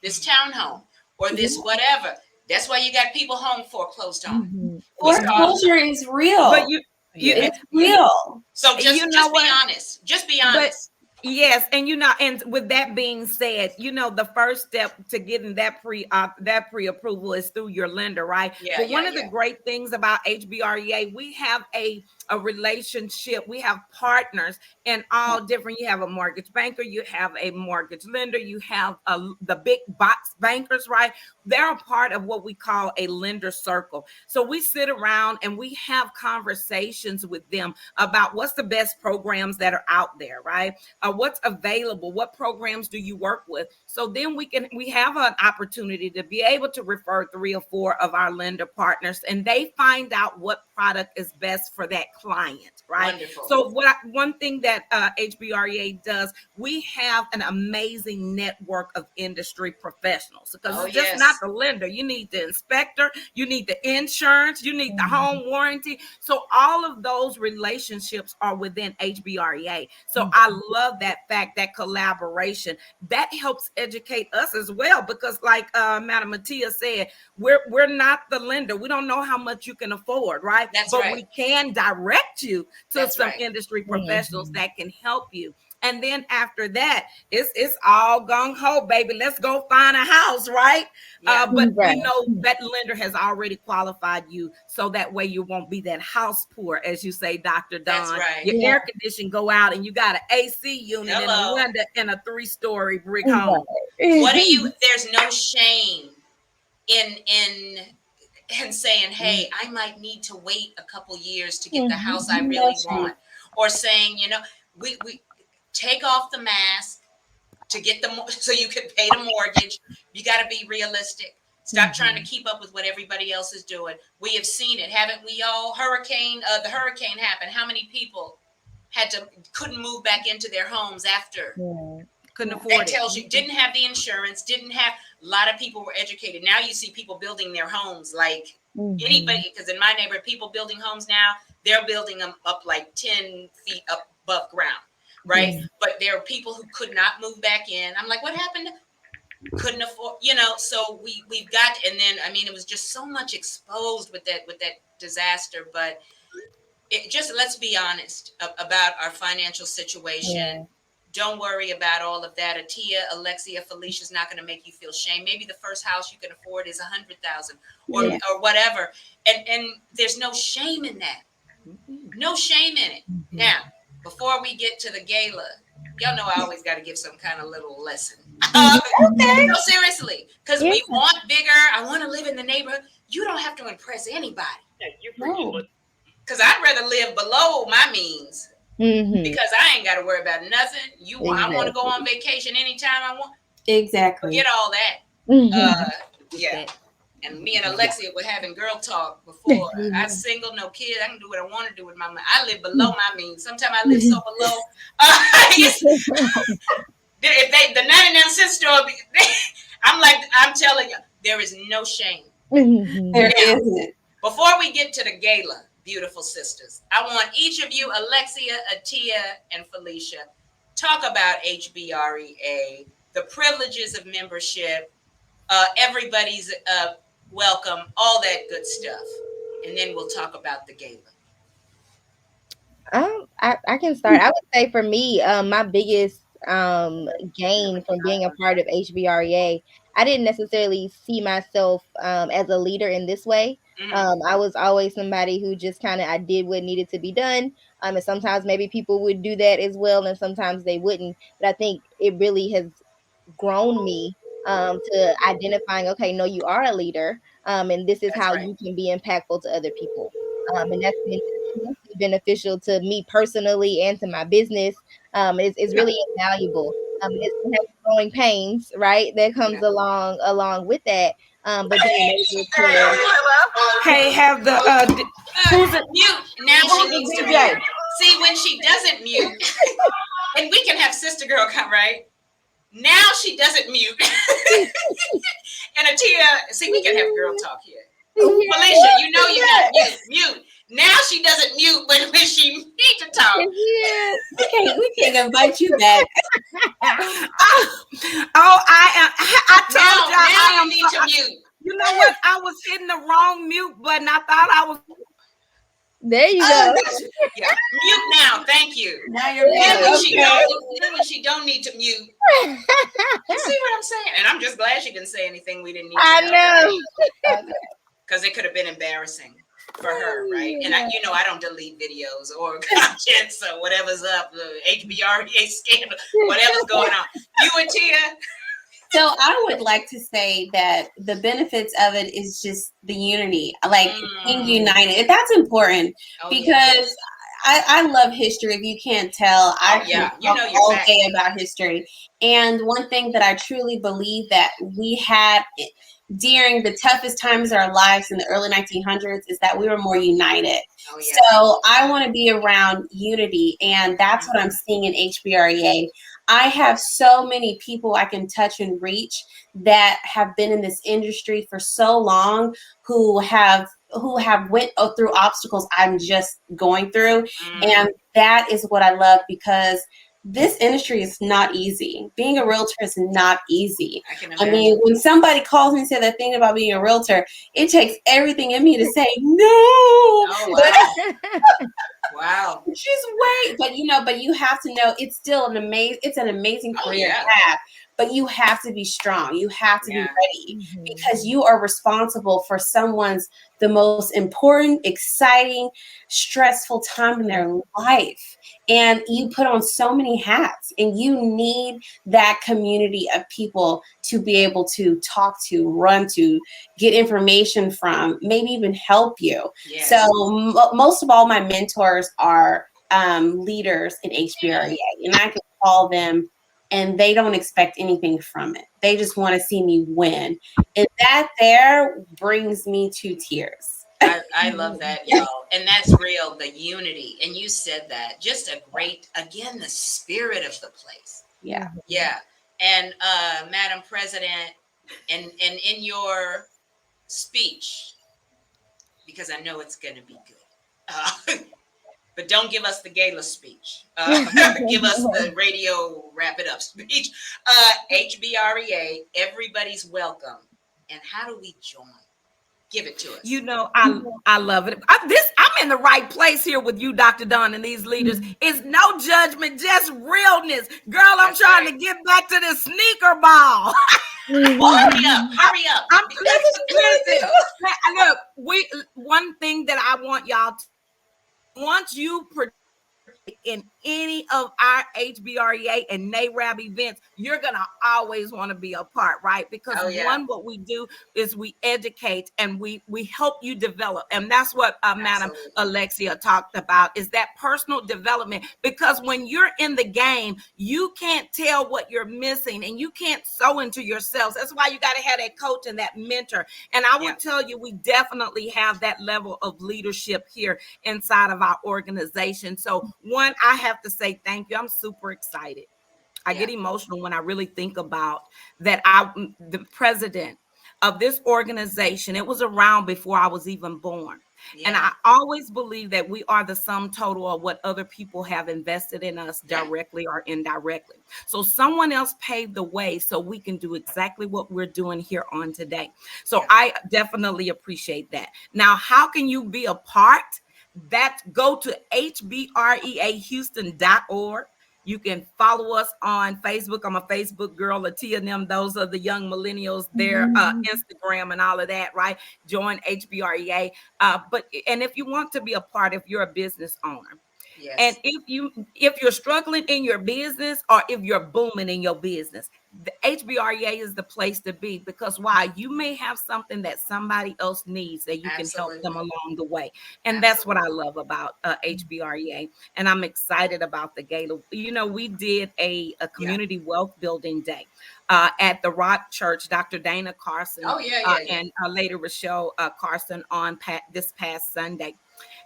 this townhome or this whatever. That's why you got people home foreclosed on. Foreclosure is real. But it's real. So just be honest. Just be honest. Yes, and and with that being said, the first step to getting that pre-approval is through your lender, right? But one of the great things about HBREA, we have a relationship. We have partners in all different. You have a mortgage banker, you have a mortgage lender, you have the big box bankers, right? They're a part of what we call a lender circle. So we sit around and we have conversations with them about what's the best programs that are out there, right? What's available, what programs do you work with? So then we have an opportunity to be able to refer 3 or 4 of our lender partners, and they find out what product is best for that client, right? Wonderful. So one thing that HBREA does, we have an amazing network of industry professionals, because it's just not the lender. You need the inspector, you need the insurance, you need the home warranty. So all of those relationships are within HBREA. So I love that fact, that collaboration, that helps educate us as well, because like Madam Atia said, we're not the lender. We don't know how much you can afford, right? But we can direct you to some industry professionals that can help you. And then after that, it's all gung ho, baby. Let's go find a house, right? But we know that lender has already qualified you, so that way you won't be that house poor, as you say, Dr. Dawn. That's right. Your air conditioning go out and you got an AC unit in the window in a 3-story brick home. There's no shame in saying, hey, I might need to wait a couple years to get the house I really want. Or saying, we take off the mask to get so you can pay the mortgage. You got to be realistic. Stop trying to keep up with what everybody else is doing. We have seen it, haven't we all? The hurricane happened. How many people couldn't move back into their homes after? Couldn't afford it. That tells you didn't have the insurance, a lot of people were educated. Now you see people building their homes like anybody, because in my neighborhood, people building homes now, they're building them up like 10 feet up above ground, right? But there are people who could not move back in. I'm like, what happened? Couldn't afford, so we've got, and then, it was just so much exposed with that disaster, but let's be honest about our financial situation. Don't worry about all of that. Atia, Alexia, Felicia's not going to make you feel shame. Maybe the first house you can afford is $100,000 or whatever. And there's no shame in that. No shame in it. Now, before we get to the gala, Y'all know I always got to give some kind of little lesson. Okay. No, seriously, because Yeah. we want bigger. I want to live in the neighborhood. You don't have to impress anybody. No. Because I'd rather live below my means Mhm. because I ain't got to worry about nothing. I want to go Exactly. on vacation anytime I want. Exactly. Forget all that. Mhm. Yeah. And me and Alexia were having girl talk before. I'm Mhm. single, no kids. I can do what I want to do with my money. I live below my means. Sometimes I live so below. If the 99-cent store, I'm telling you, there is no shame. Mhm. There Now, isn't. before we get to the gala, beautiful sisters, I want each of you, Alexia, Atia, and Felicia, talk about HBREA, the privileges of membership, everybody's welcome, all that good stuff. And then we'll talk about the gala. I can start. I would say for me, my biggest gain from being a part of HBREA, I didn't necessarily see myself as a leader in this way. I was always somebody who just kind of I did what needed to be done. And sometimes maybe people would do that as well, and sometimes they wouldn't. But I think it really has grown me to identifying, okay, no, you are a leader, and this is That's how right. you can be impactful to other people. And that's been immensely beneficial to me personally and to my business. It's really invaluable. And it's gonna have growing pains, right? That comes along with that. But being able to Hey, have the who's it? Mute. Now she Who's the needs to DJ? mute. See, when she doesn't mute, and we can have Sister Girl come, right? Now she doesn't mute. And Atia, see, we can have girl talk here. Felicia, you know you got mute. Now she doesn't mute when she needs to talk. Yeah. We can't invite you back. I told y'all I Now am. you need to mute. You know what? I was hitting the wrong mute button. I thought I was. There you go. Yeah, mute now. Thank you. Now you're Then when, okay. she don't need to mute. You see what I'm saying? And I'm just glad she didn't say anything we didn't need to I know. because it could have been embarrassing for her, right? And I don't delete videos or content, so whatever's up, the HBREA scandal, whatever's going on. You and Tia? So I would like to say that the benefits of it is just the unity, like being united. That's important because I love history. If you can't tell, I can talk all day about history. And one thing that I truly believe that we had during the toughest times of our lives in the early 1900s is that we were more united. So I want to be around unity, and that's what I'm seeing in HBREA. I have so many people I can touch and reach that have been in this industry for so long who have went through obstacles I'm just going through. And that is what I love, because this industry is not easy. Being a realtor is not easy. I mean, when somebody calls me and says that thing about being a realtor, it takes everything in me to say no. Oh, wow. Just wait. But you have to know it's still an amazing career to have. But you have to be strong. You have to be ready, because you are responsible for someone's the most important, exciting, stressful time in their life. And you put on so many hats, and you need that community of people to be able to talk to, run to, get information from, maybe even help you. Yes. So most of all, my mentors are leaders in HBREA, and I can call them, and they don't expect anything from it. They just want to see me win. And that there brings me to tears. I love that, y'all. And that's real, the unity. And you said that. Just a great, again, the spirit of the place. Yeah. Yeah. And Madam President, and in your speech, because I know it's going to be good. But don't give us the gala speech. Give us the radio wrap it up speech. HBREA, everybody's welcome. And how do we join? Give it to us. I love it. I'm in the right place here with you, Dr. Don, and these leaders. It's no judgment, just realness. Girl, I'm trying to get back to the sneaker ball. Hurry up. Look, one thing that I want y'all to, once you in any of our HBREA and NARAB events, you're going to always want to be a part, right? Because one, what we do is we educate and we help you develop. And that's what Madam Alexia talked about, is that personal development. Because when you're in the game, you can't tell what you're missing and you can't sow into yourselves. That's why you got to have that coach and that mentor. And I will tell you, we definitely have that level of leadership here inside of our organization. So one, I have to say thank you. I'm super excited. I get emotional when I really think about that. The president of this organization, it was around before I was even born. And I always believe that we are the sum total of what other people have invested in us directly or indirectly. So someone else paved the way so we can do exactly what we're doing here on today. So I definitely appreciate that. Now, how can you be a part? Go to hbreahouston.org. You can follow us on Facebook. I'm a Facebook girl. Atia and them, those are the young millennials, their Instagram and all of that, right? Join HBREA. And if you want to be a part, if you're a business owner, and if you're struggling in your business or if you're booming in your business, the HBREA is the place to be, because why? You may have something that somebody else needs that you can help them along the way. And that's what I love about HBREA. And I'm excited about the gala. You know, we did a community wealth building day at the Rock Church, Dr. Dana Carson and later Rochelle Carson on this past Sunday.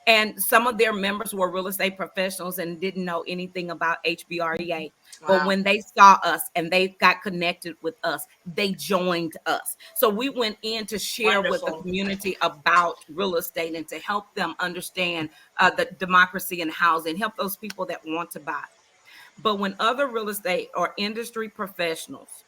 And some of their members were real estate professionals and didn't know anything about HBREA. But when they saw us and they got connected with us, they joined us. So we went in to share with the community about real estate and to help them understand the democracy in housing, help those people that want to buy. But when other real estate or industry professionals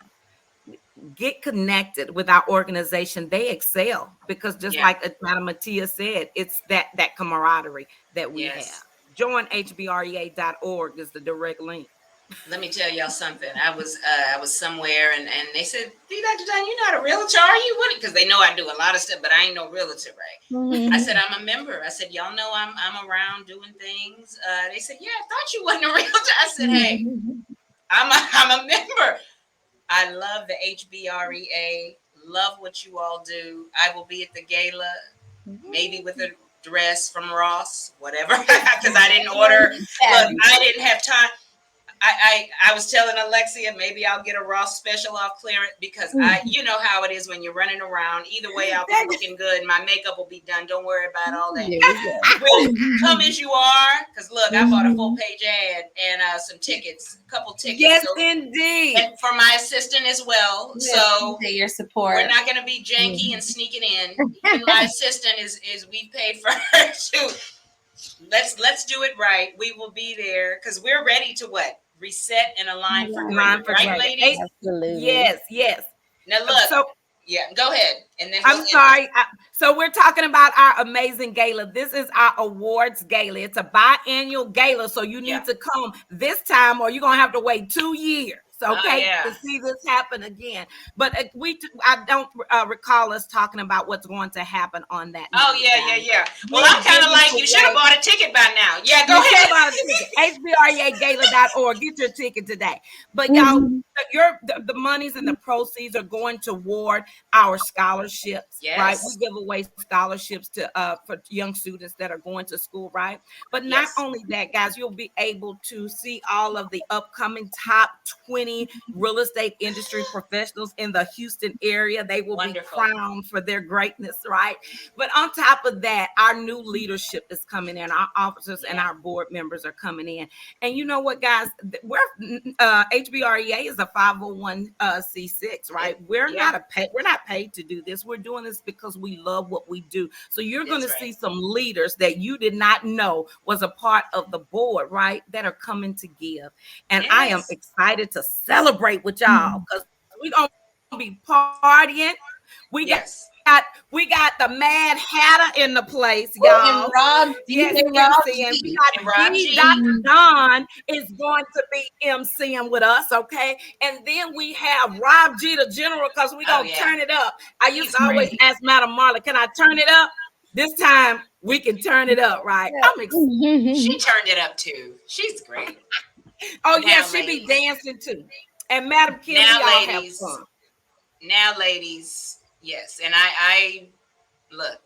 get connected with our organization, they excel, because just like Madam Atia said, it's that camaraderie that we have. Join hbrea.org is the direct link. Let me tell y'all something. I was somewhere and they said, Dr. Dunn, you're not a realtor, are you? What? Because they know I do a lot of stuff, but I ain't no realtor, right? I said, I'm a member. I said, y'all know I'm around doing things. They said, yeah, I thought you wasn't a realtor. I said, hey, I'm a member. I love the HBREA. Love what you all do. I will be at the gala, maybe with a dress from Ross, whatever, because I didn't order. Look, I didn't have time. I was telling Alexia, maybe I'll get a Ross special off clearance, because you know how it is when you're running around. Either way, I'll be looking good. My makeup will be done. Don't worry about all that. Really, come as you are. Because look, I bought a full page ad and some tickets, a couple tickets. Yes, indeed. And for my assistant as well. So your support. We're not going to be janky and sneaking in. Even my assistant is we paid for her too. Let's do it right. We will be there because we're ready to what? Reset and align for great, right, ladies? Absolutely. Yes. Now look, go ahead. And then I'm sorry. So we're talking about our amazing gala. This is our awards gala. It's a biannual gala, so you need to come this time, or you're gonna have to wait 2 years. Okay, to see this happen again. But I don't recall us talking about what's going to happen on that night. Oh, yeah. Well, I'm kind of like, you should have bought a ticket by now. Yeah, go ahead. Buy a ticket. HBREAGala.org. Get your ticket today. But y'all, the monies and the proceeds are going toward our scholarships, right? We give away scholarships to for young students that are going to school, right? But not only that, guys, you'll be able to see all of the upcoming top 20 real estate industry professionals in the Houston area. They will be crowned for their greatness, right? But on top of that, our new leadership is coming in. Our officers and our board members are coming in. And you know what, guys? We're HBREA is a 501c6, right? We're not paid to do this. We're doing this because we love what we do. So you're going to see some leaders that you did not know was a part of the board, right? That are coming to give. And I am excited to celebrate with y'all, because we're gonna be partying. We got the Mad Hatter in the place, y'all. And Dr. Don is going to be MCing with us, okay? And then we have Rob G, the general, because we're gonna turn it up. I used to always ask Madam Marla, can I turn it up? this time we can turn it up, right? I'm excited. She turned it up too. She's great. Oh, Now, yeah, she ladies. be dancing too. And Madam Kim, Now, we all have ladies. fun. Now, ladies, yes. And I look,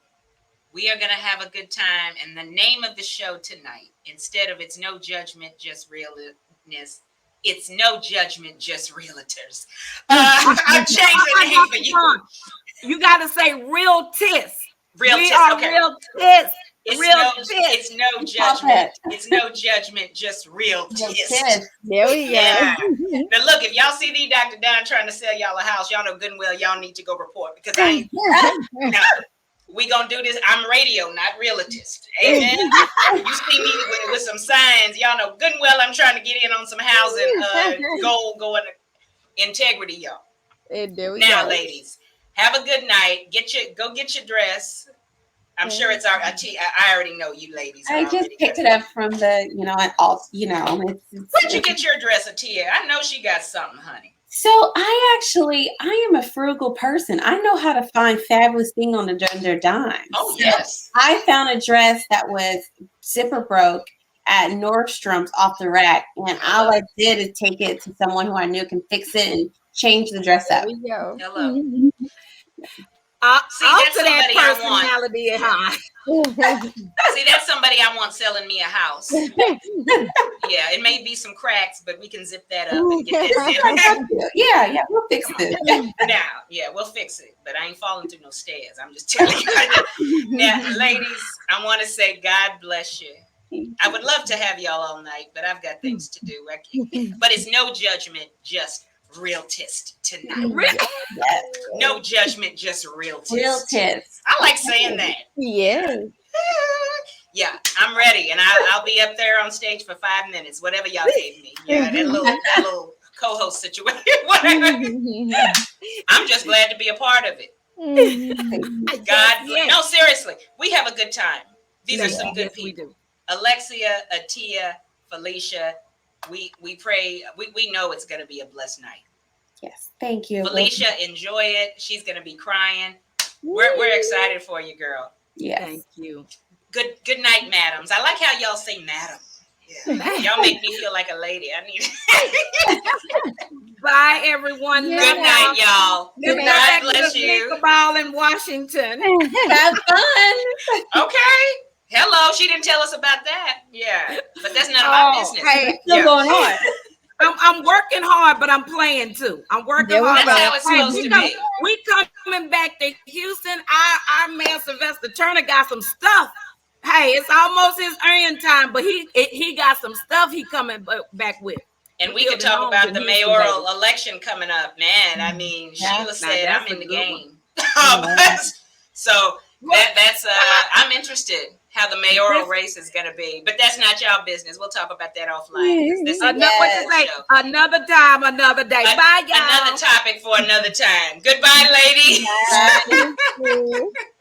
we are going to have a good time. And the name of the show tonight, instead of It's No Judgment, Just Realness, it's No Judgment, Just Realtors. I've changed the name for you. You got to say real tis. Real We tis, are okay. real tis. It's real no, tis. it's no judgment. It's no judgment, just real tis. There we go. Yeah. Now look, if y'all see the Dr. Don trying to sell y'all a house, y'all know good and well y'all need to go report because I ain't. No, we gonna do this. I'm radio, not realtist. Amen. You see me with some signs, y'all know good and well I'm trying to get in on some housing goal going integrity, y'all. And there we Now, go. ladies, have a good night. Go get your dress. I'm sure it's our Atia. I already know you ladies. I just picked it up from the, Where'd you get your dress, Atia? I know she got something, honey. So I am a frugal person. I know how to find fabulous thing on the dime. Oh, yes. I found a dress that was zipper broke at Nordstrom's off the rack. And all I did is take it to someone who I knew can fix it and change the dress up. There we go. Hello. See, I'll that's to that somebody I want. personality at high. See, that's somebody I want selling me a house. Yeah, it may be some cracks, but we can zip that up and get that zip. Yeah, we'll fix it. Now, yeah, we'll fix it. But I ain't falling through no stairs. I'm just telling you. Now, ladies, I want to say God bless you. I would love to have y'all all night, but I've got things to do. But it's no judgment, just real test tonight. Yes. No judgment, just real test. Real test. I like saying that. Yes. Yeah, I'm ready, and I'll be up there on stage for 5 minutes, whatever y'all gave me. Yeah, that little co-host situation, whatever. I'm just glad to be a part of it. No, seriously, we have a good time. These are some good people. Alexia, Atia, Felicia, we pray, we know it's going to be a blessed night. Yes, thank you. Felicia, enjoy it. She's going to be crying. We're excited for you, girl. Yes. Thank you. Good night, madams. I like how y'all say madam. Yeah. Y'all make me feel like a lady. I need. Bye, everyone. Good night, y'all. God bless you. Ball in Washington. Have fun. Okay. Hello. She didn't tell us about that. Yeah, but that's none of my business. Hey, Still going on. I'm working hard, but I'm playing too. I'm working hard. That's how it's supposed to be. We coming back to Houston. Our man Sylvester Turner got some stuff. Hey, it's almost his earning time, but he got some stuff he coming back with. And we could talk about the mayoral election coming up, man. I mean, Sheila said I'm in the game. So that's I'm interested how the mayoral race is going to be, but that's not y'all business. We'll talk about that offline. This is another time, another day. Bye, y'all. Another topic for another time. Goodbye, ladies. Bye.